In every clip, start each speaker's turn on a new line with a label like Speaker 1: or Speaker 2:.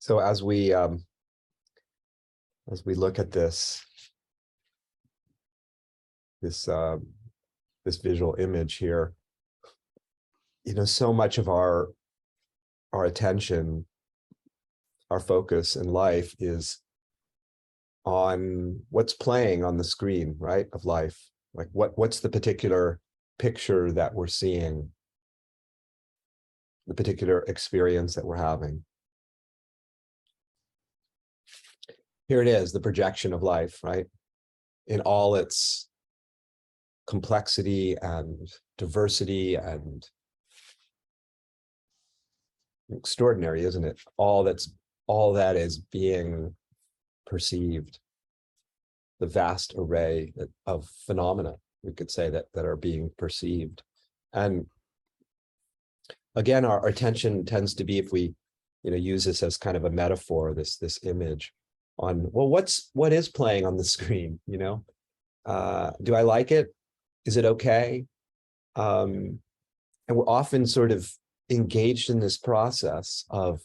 Speaker 1: So as we look at this visual image here, so much of our attention, our focus in life is on what's playing on the screen, right, of life. Like what's the particular picture that we're seeing, the particular experience that we're having. Here it is, the projection of life, right? In all its complexity and diversity and extraordinary, isn't it? All that is being perceived, the vast array of phenomena, we could say, that are being perceived. And again, our attention tends to be, if we use this as kind of a metaphor, this image on, well, what is playing on the screen? Do I like it? Is it okay? And we're often sort of engaged in this process of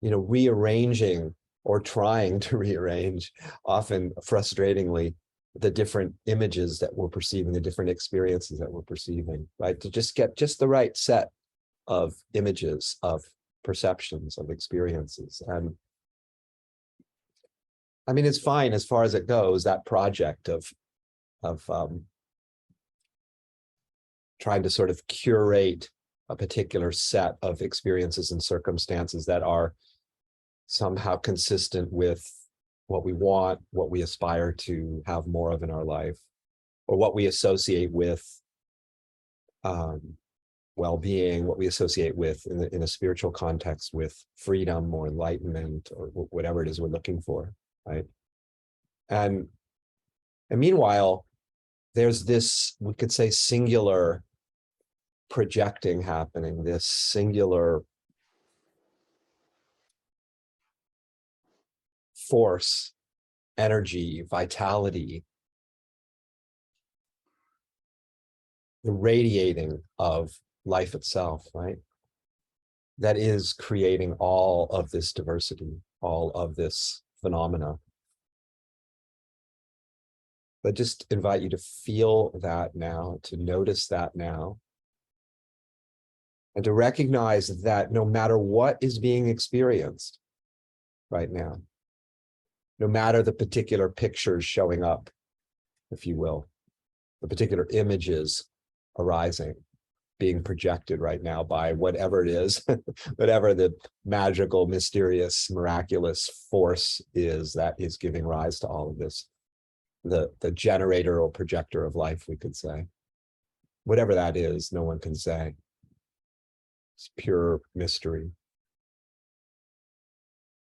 Speaker 1: rearranging or trying to rearrange, often frustratingly, the different images that we're perceiving, the different experiences that we're perceiving, right? To just get just the right set of images, of perceptions, of experiences. And I mean, it's fine as far as it goes, that project of trying to sort of curate a particular set of experiences and circumstances that are somehow consistent with what we want, what we aspire to have more of in our life, or what we associate with well-being, what we associate with in a spiritual context with freedom or enlightenment or whatever it is we're looking for, right? And meanwhile, there's this, we could say, singular projecting happening, this singular force, energy, vitality, the radiating of life itself, right? That is creating all of this diversity, all of this phenomena. But just invite you to feel that now, to notice that now, and to recognize that no matter what is being experienced right now, no matter the particular pictures showing up, if you will, the particular images arising, being projected right now by whatever it is, whatever the magical, mysterious, miraculous force is that is giving rise to all of this, the generator or projector of life, we could say. Whatever that is, no one can say. It's pure mystery.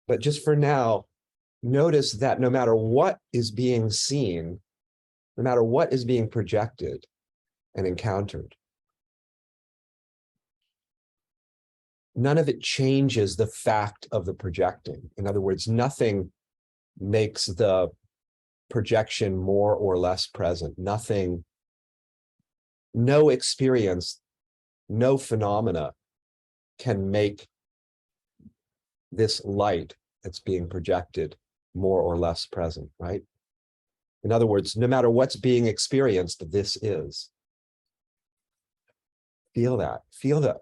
Speaker 1: But just for now, notice that no matter what is being seen, no matter what is being projected and encountered, none of it changes the fact of the projecting. In other words, nothing makes the projection more or less present. Nothing, no experience, no phenomena can make this light that's being projected more or less present, right? In other words, no matter what's being experienced, this is. Feel that. Feel the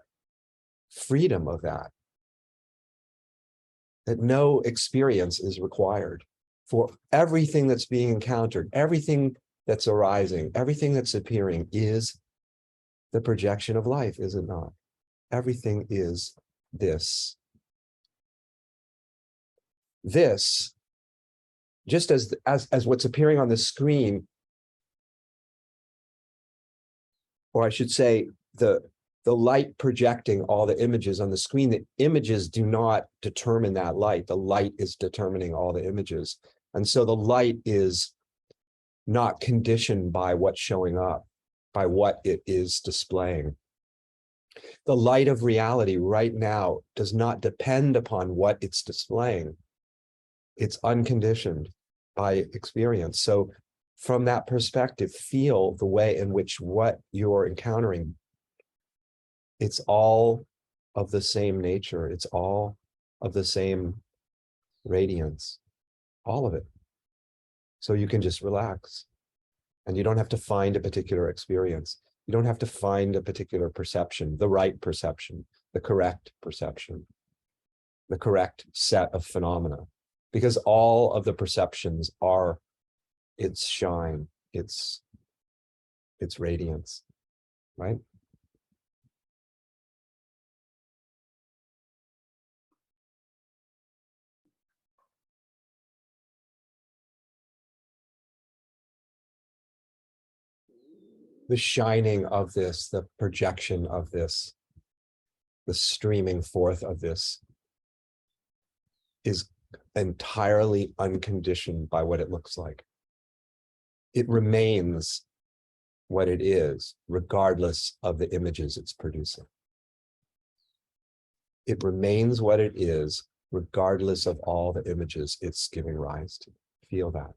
Speaker 1: freedom of that. That no experience is required for everything that's being encountered, everything that's arising, everything that's appearing is the projection of life, is it not? Everything is this. This, just as what's appearing on the screen, or I should say, the light projecting all the images on the screen, the images do not determine that light. The light is determining all the images. And so the light is not conditioned by what's showing up, by what it is displaying. The light of reality right now does not depend upon what it's displaying. It's unconditioned by experience. So from that perspective, feel the way in which what you're encountering, it's all of the same nature. It's all of the same radiance, all of it. So you can just relax. And you don't have to find a particular experience. You don't have to find a particular perception, the right perception, the correct perception, the correct set of phenomena, because all of the perceptions are its shine, its radiance, right? The shining of this, the projection of this, the streaming forth of this is entirely unconditioned by what it looks like. It remains what it is, regardless of the images it's producing. It remains what it is, regardless of all the images it's giving rise to. Feel that.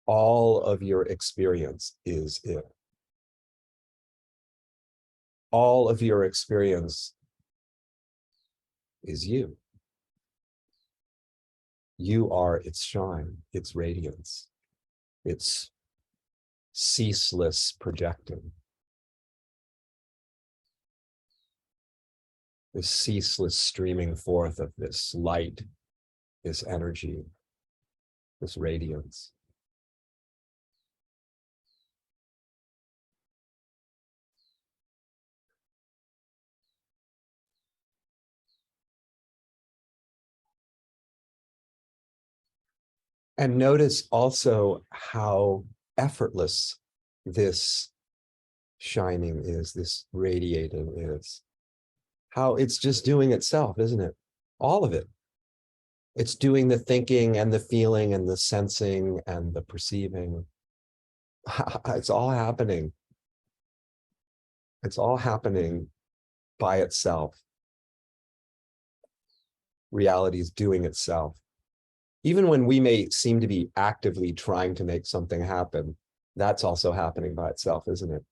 Speaker 1: All of your experience is it. All of your experience is you. You are its shine, its radiance, its ceaseless projecting, the ceaseless streaming forth of this light, this energy, this radiance. And notice also how effortless this shining is, this radiating is. How it's just doing itself, isn't it? All of it. It's doing the thinking and the feeling and the sensing and the perceiving. It's all happening. It's all happening by itself. Reality is doing itself. Even when we may seem to be actively trying to make something happen, that's also happening by itself, isn't it?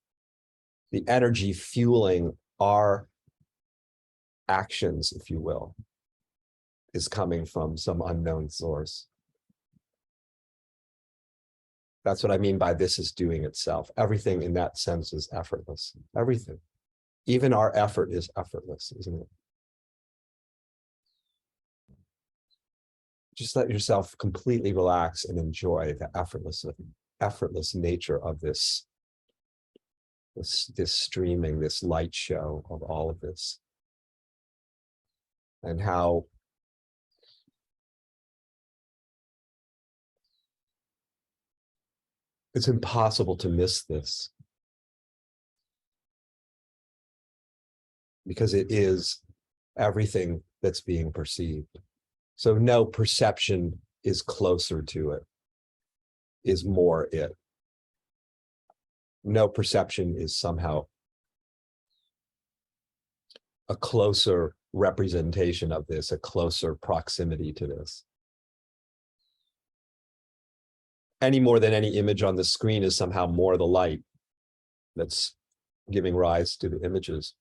Speaker 1: The energy fueling our actions, if you will, is coming from some unknown source. That's what I mean by this is doing itself. Everything in that sense is effortless. Everything. Even our effort is effortless, isn't it? Just let yourself completely relax and enjoy the effortless nature of this streaming, this light show of all of this. And how it's impossible to miss this, because it is everything that's being perceived. So no perception is closer to it, is more it. No perception is somehow a closer representation of this, a closer proximity to this. Any more than any image on the screen is somehow more the light that's giving rise to the images.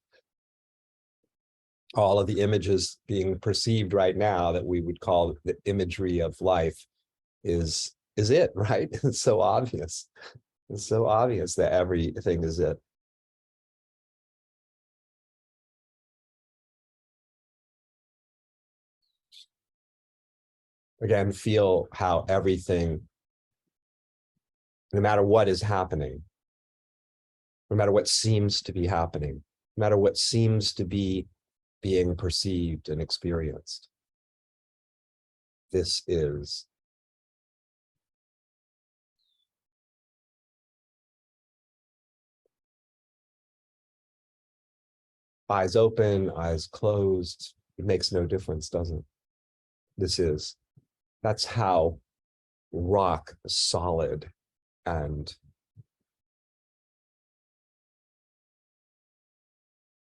Speaker 1: All of the images being perceived right now that we would call the imagery of life is it, right? It's so obvious. It's so obvious that everything is it. Again, feel how everything, no matter what is happening, no matter what seems to be happening, no matter what seems to be being perceived and experienced, this is. Eyes open, eyes closed, it makes no difference, does it? This is. That's how rock solid and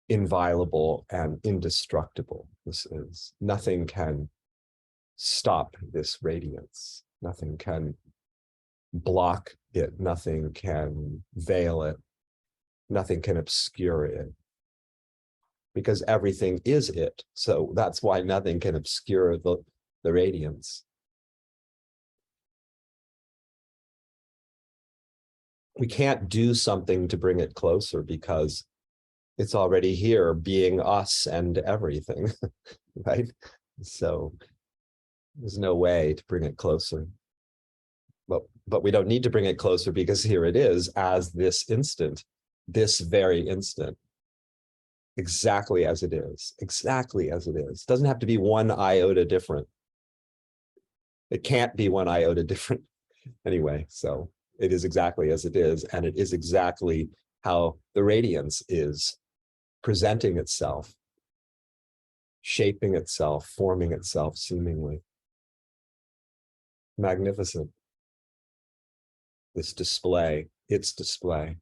Speaker 1: inviolable and indestructible this is. Nothing can stop this radiance. Nothing can block it. Nothing can veil it. Nothing can obscure it. because everything is it. So that's why nothing can obscure the radiance. We can't do something to bring it closer because it's already here, being us and everything, right? So there's no way to bring it closer. But we don't need to bring it closer because here it is as this instant, this very instant, exactly as it is, exactly as it is. It doesn't have to be one iota different. It can't be one iota different anyway. So it is exactly as it is, and it is exactly how the radiance is presenting itself, shaping itself, forming itself seemingly. Magnificent. This display, its display.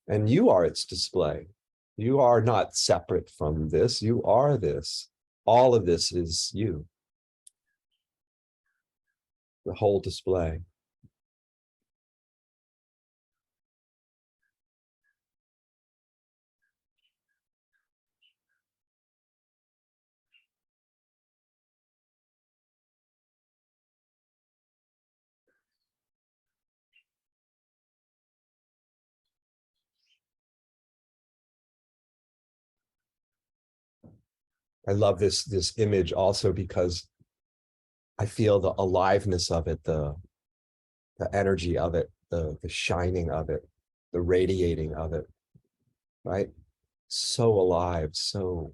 Speaker 1: And you are its display. You are not separate from this. You are this. All of this is you. The whole display. I love this image also because I feel the aliveness of it, the energy of it, the shining of it, the radiating of it, right? So alive, so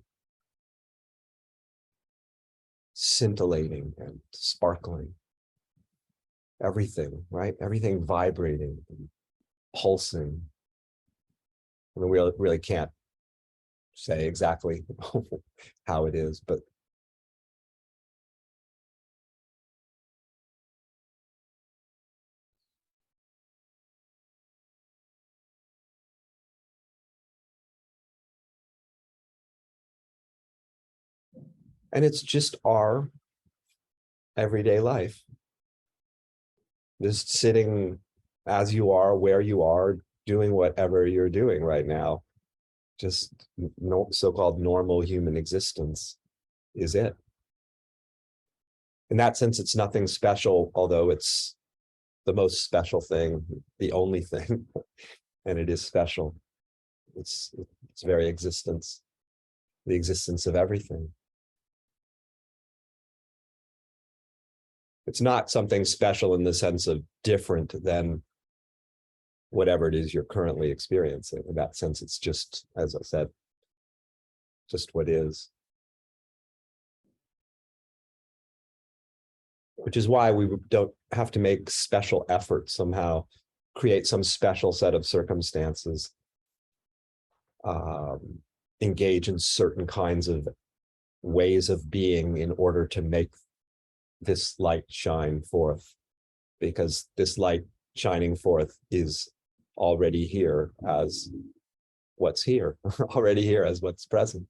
Speaker 1: scintillating and sparkling. Everything, right? Everything vibrating and pulsing. I mean, we really can't say exactly how it is, but and it's just our everyday life. Just sitting as you are, where you are, doing whatever you're doing right now. Just so-called normal human existence is it. In that sense, it's nothing special, although it's the most special thing, the only thing, and it is special. It's very existence, the existence of everything. It's not something special in the sense of different than whatever it is you're currently experiencing. In that sense, it's just, as I said, just what is. Which is why we don't have to make special efforts somehow, create some special set of circumstances, engage in certain kinds of ways of being in order to make this light shine forth, because this light shining forth is already here as what's here, already here as what's present.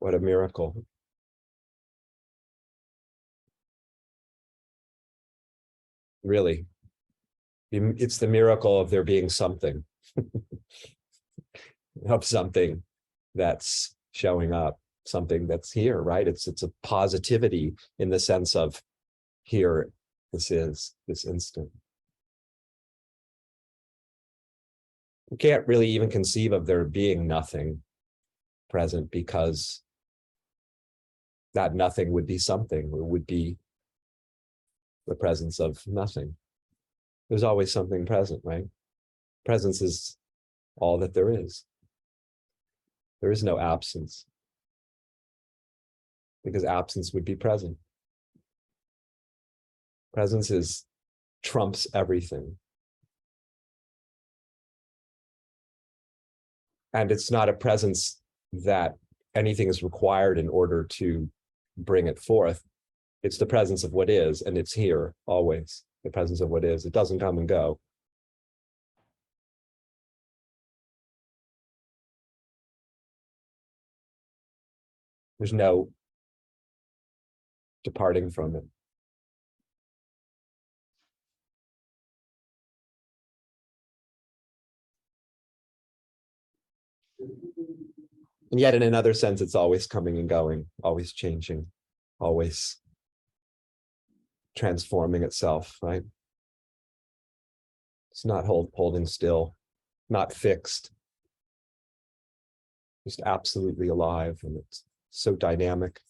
Speaker 1: What a miracle. Really. It's the miracle of there being something, of something that's showing up, something that's here, right? It's a positivity in the sense of here, this is, this instant. We can't really even conceive of there being nothing present because that nothing would be something. It would be the presence of nothing. There's always something present, right? Presence is all that there is. There is no absence, because absence would be present. Presence is trumps everything. And it's not a presence that anything is required in order to bring it forth. It's the presence of what is, and it's here always. The presence of what is. It doesn't come and go. There's no departing from it. And yet in another sense, it's always coming and going, always changing, always transforming itself, right? It's not holding still, not fixed, just absolutely alive, and it's so dynamic.